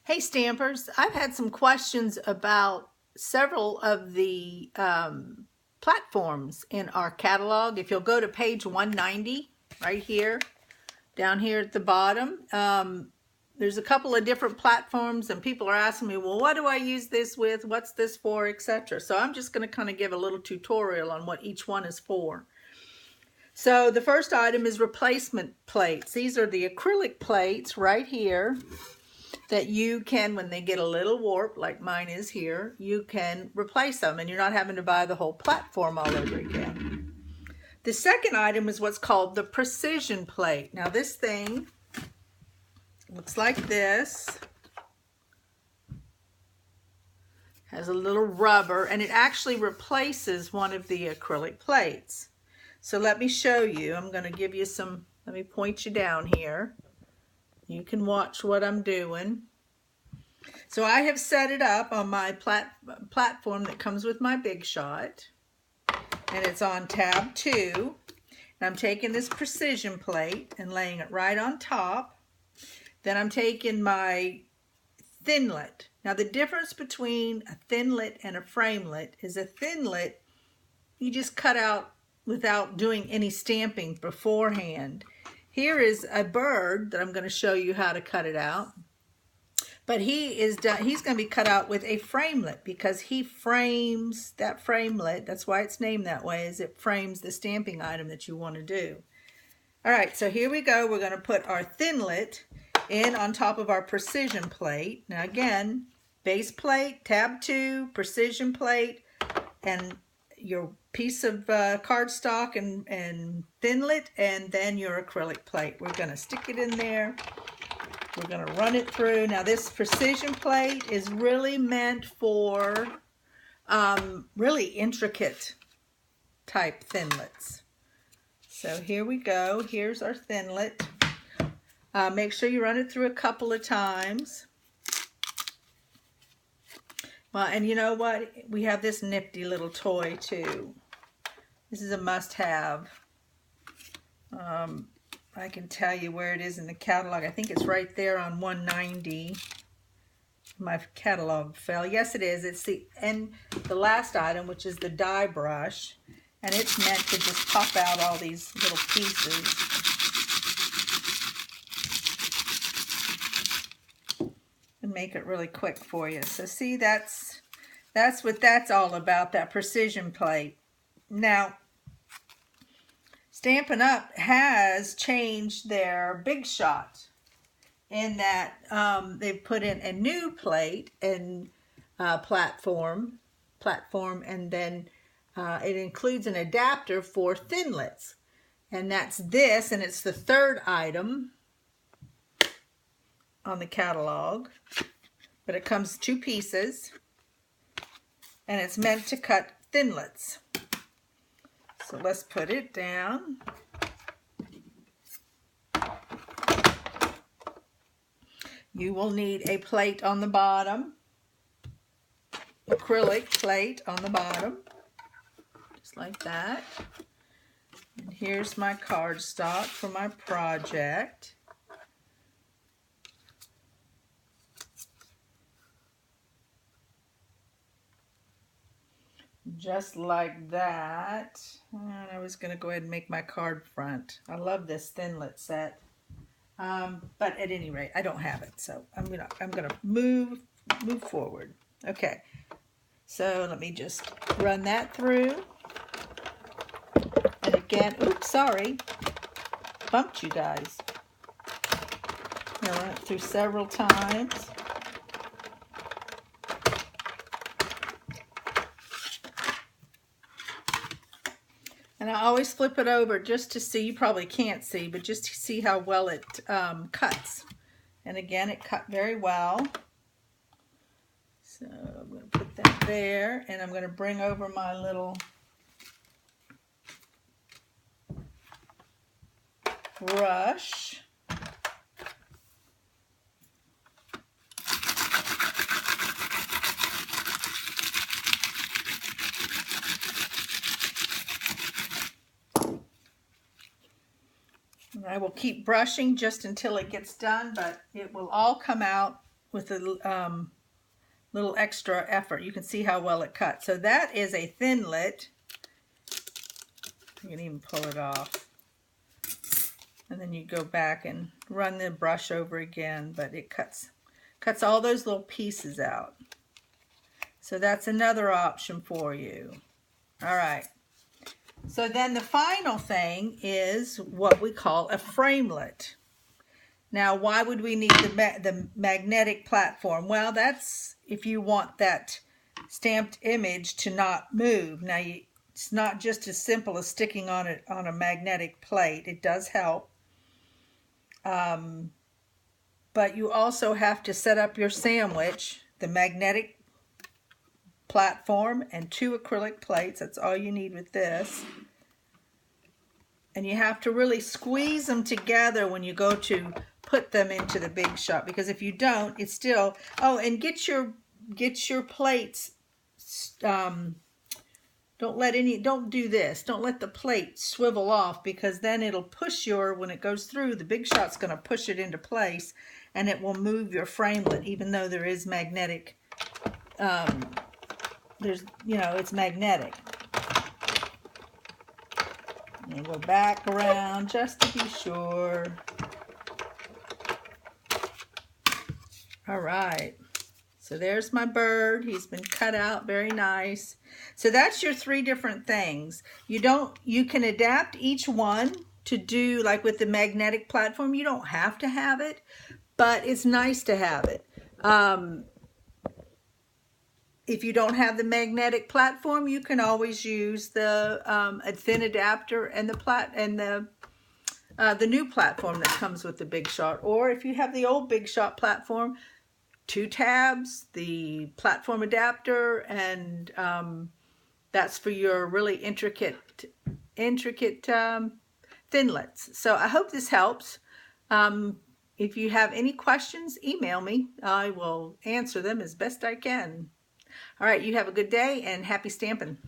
Hey Stampers, I've had some questions about several of the platforms in our catalog. If you'll go to page 190, right here, down here at the bottom, there's a couple of different platforms and people are asking me, well, what do I use this with? What's this for, etc. So I'm just going to kind of give a little tutorial on what each one is for. So the first item is replacement plates. These are the acrylic plates right here that you can, when they get a little warped, like mine is here, you can replace them and you're not having to buy the whole platform all over again. The second item is what's called the precision plate. Now this thing looks like this. Has a little rubber and it actually replaces one of the acrylic plates. So let me show you. I'm going to give you some, let me point you down here. You can watch what I'm doing. So I have set it up on my platform that comes with my Big Shot. And it's on tab 2. And I'm taking this precision plate and laying it right on top. Then I'm taking my thinlit. Now the difference between a thinlit and a framelit is a thinlit you just cut out without doing any stamping beforehand. Here is a bird that I'm going to show you how to cut it out. But he's going to be cut out with a framelit because he frames that framelit. That's why it's named that way, is it frames the stamping item that you want to do. All right, so here we go. We're going to put our thinlit in on top of our precision plate. Now again, base plate, tab 2, precision plate, and your piece of cardstock and thinlit, and then your acrylic plate. We're going to stick it in there. We're going to run it through. Now this precision plate is really meant for really intricate type thinlits. So here we go. Here's our thinlit. Make sure you run it through a couple of times. Well, and you know what? We have this nifty little toy too. This is a must-have. I can tell you where it is in the catalog. I think it's right there on 190. My catalog fell. Yes, it is. It's the last item, which is the die brush, and it's meant to just pop out all these little pieces. And make it really quick for you. So see, that's what that's all about, that precision plate. Now, Stampin'Up has changed their Big Shot in that they've put in a new plate and platform, and then it includes an adapter for thinlits. And that's this, and it's the third item on the catalog, but it comes 2 pieces and it's meant to cut thinlits. So let's put it down. You will need a plate on the bottom, acrylic plate on the bottom, just like that. And here's my cardstock for my project. Just like that. And I was going to go ahead and make my card front. I love this thinlit set. But at any rate, I don't have it. So I'm gonna move forward. Okay. So let me just run that through. And again, oops, sorry. Bumped you guys. I'm gonna run it through several times. And I always flip it over just to see, you probably can't see, but just to see how well it cuts. And again, it cut very well. So I'm going to put that there, and I'm going to bring over my little brush. I will keep brushing just until it gets done, but it will all come out with a little extra effort. You can see how well it cuts. So that is a thinlit. You can even pull it off. And then you go back and run the brush over again, but it cuts all those little pieces out. So that's another option for you. All right. So then the final thing is what we call a framelit. Now, why would we need the magnetic platform? Well, that's if you want that stamped image to not move. Now, it's not just as simple as sticking on it on a magnetic plate. It does help. But you also have to set up your sandwich, the magnetic platform and 2 acrylic plates. That's all you need with this. And you have to really squeeze them together when you go to put them into the Big Shot, because if you don't, it's still, oh, and get your plates, don't do this. Don't let the plate swivel off, because then it'll push when it goes through, the Big Shot's going to push it into place and it will move your framelit, even though there is magnetic, it's magnetic. And go back around just to be sure. All right. So there's my bird. He's been cut out very nice. So that's your 3 different things. You can adapt each one to do, like with the magnetic platform, you don't have to have it, but it's nice to have it. If you don't have the magnetic platform, you can always use the a thin adapter and the new platform that comes with the Big Shot. Or if you have the old Big Shot platform, 2 tabs, the platform adapter, and that's for your really intricate thinlits. So I hope this helps. If you have any questions, email me. I will answer them as best I can. All right, you have a good day and happy stamping.